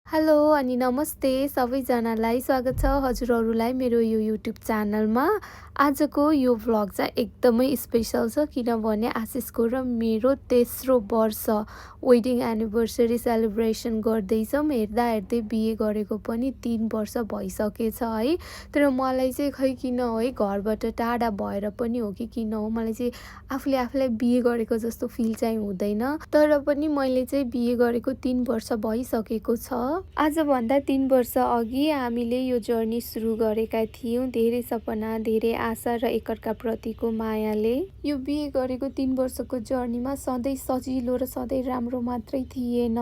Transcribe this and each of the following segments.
Hello अनि नमस्ते सबैजनालाई स्वागत छ हजुरहरूलाई मेरो यो युट्युब च्यानलमा। आजको यो भ्लग चाहिँ एकदमै स्पेसल छ किनभने आशिषको र मेरो तेस्रो वर्ष वेडिङ एनिभर्सरी सेलिब्रेसन गर्दैछौँ। हेर्दा हेर्दै बिहे गरेको पनि 3 वर्ष भइसकेछ है। तर मलाई चाहिँ खै किन है घरबाट टाढा भएर पनि हो कि किन हो मलाई चाहिँ आफूले आफूलाई बिहे गरेको जस्तो फिल चाहिँ हुँदैन। तर पनि मैले चाहिँ बिहे गरेको 3 वर्ष भइसकेको छ। आजभन्दा 3 वर्ष अघि हामीले यो जर्नी सुरु गरेका थियौँ। धेरै सपना, धेरै आशा र एकअर्काप्रतिको मायाले। यो बिहे गरेको 3 वर्षको जर्नीमा सधैँ सजिलो र सधैँ राम्रो मात्रै थिएन।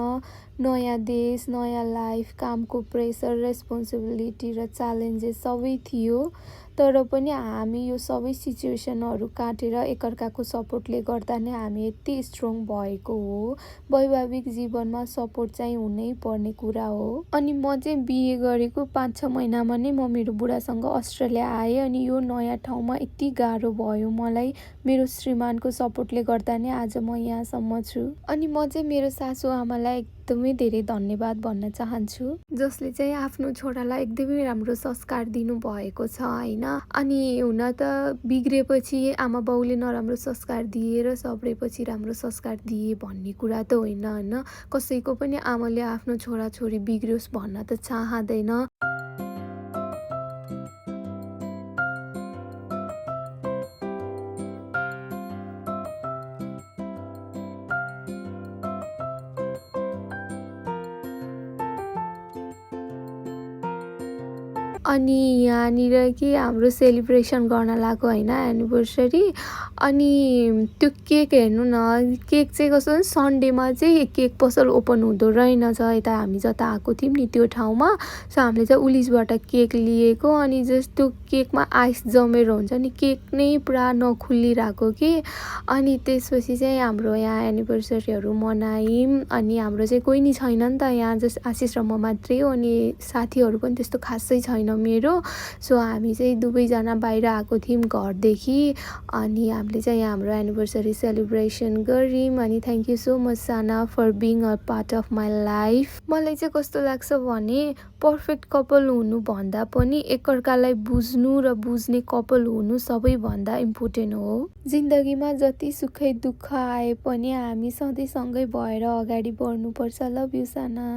नयाँ देश, नयाँ लाइफ, कामको प्रेसर, रेस्पोन्सिबिलिटी र च्यालेन्जेस सबै थियो। तर पनि हामी यो सबै सिचुएसनहरू काटेर एकअर्काको सपोर्टले गर्दा नै हामी यति स्ट्रङ भएको हो। वैवाहिक जीवनमा सपोर्ट चाहिँ हुनै पर्ने कुरा हो। अनि म चाहिँ बिहे गरेको 5-6 महिनामा नै म मेरो बुढासँग अस्ट्रेलिया आएँ। अनि यो नयाँ ठाउँमा यति गाह्रो भयो मलाई। मेरो श्रीमानको सपोर्टले गर्दा नै आज म यहाँसम्म छु। अनि म चाहिँ मेरो सासू आमालाई एकदमै धेरै धन्यवाद भन्न चाहन्छु, जसले चाहिँ आफ्नो छोरालाई एकदमै राम्रो संस्कार दिनुभएको छ होइन। अनि हुन त बिग्रेपछि आमा बाउले नराम्रो संस्कार दिए र सब्रेपछि राम्रो संस्कार दिए भन्ने कुरा त होइन होइन। कसैको पनि आमाले आफ्नो छोराछोरी बिग्रियोस् भन्न त चाहँदैन। अनि यहाँनिर कि हाम्रो सेलिब्रेसन गर्न लाग्यो होइन एनिभर्सरी। अनि त्यो केक हेर्नु न, केक चाहिँ कस्तो सन्डेमा चाहिँ केक पसल ओपन हुँदो रहेनछ यता हामी जता आएको थियौँ नि त्यो ठाउँमा। सो हामीले चाहिँ उलिसबाट केक लिएको। अनि जस्ट त्यो केकमा आइस जमेर हुन्छ नि, केक नै पुरा नखुलिरहेको कि। अनि त्यसपछि चाहिँ हाम्रो यहाँ एनिभर्सरीहरू मनायौँ। अनि हाम्रो चाहिँ कोही नि छैन नि त यहाँ, जस्ट आशिष र म मात्रै हो। अनि साथीहरू पनि त्यस्तो खासै छैन मेरो। सो हामी चाहिँ दुवैजना बाहिर आएको थियौँ घरदेखि। अनि हामीले चाहिँ यहाँ हाम्रो एनिभर्सरी सेलिब्रेसन गऱ्यौँ। अनि thank you so much Sana for being a part of my life. मलाई चाहिँ कस्तो लाग्छ भने पर्फेक्ट कपाल हुनुभन्दा पनि एकअर्कालाई बुझ्नु र बुझ्ने कपाल हुनु सबैभन्दा इम्पोर्टेन्ट हो। जिन्दगीमा जति सुखै दुःख आए पनि हामी सधैँ सँगै भएर अगाडि बढ्नुपर्छ। लभ यू साना।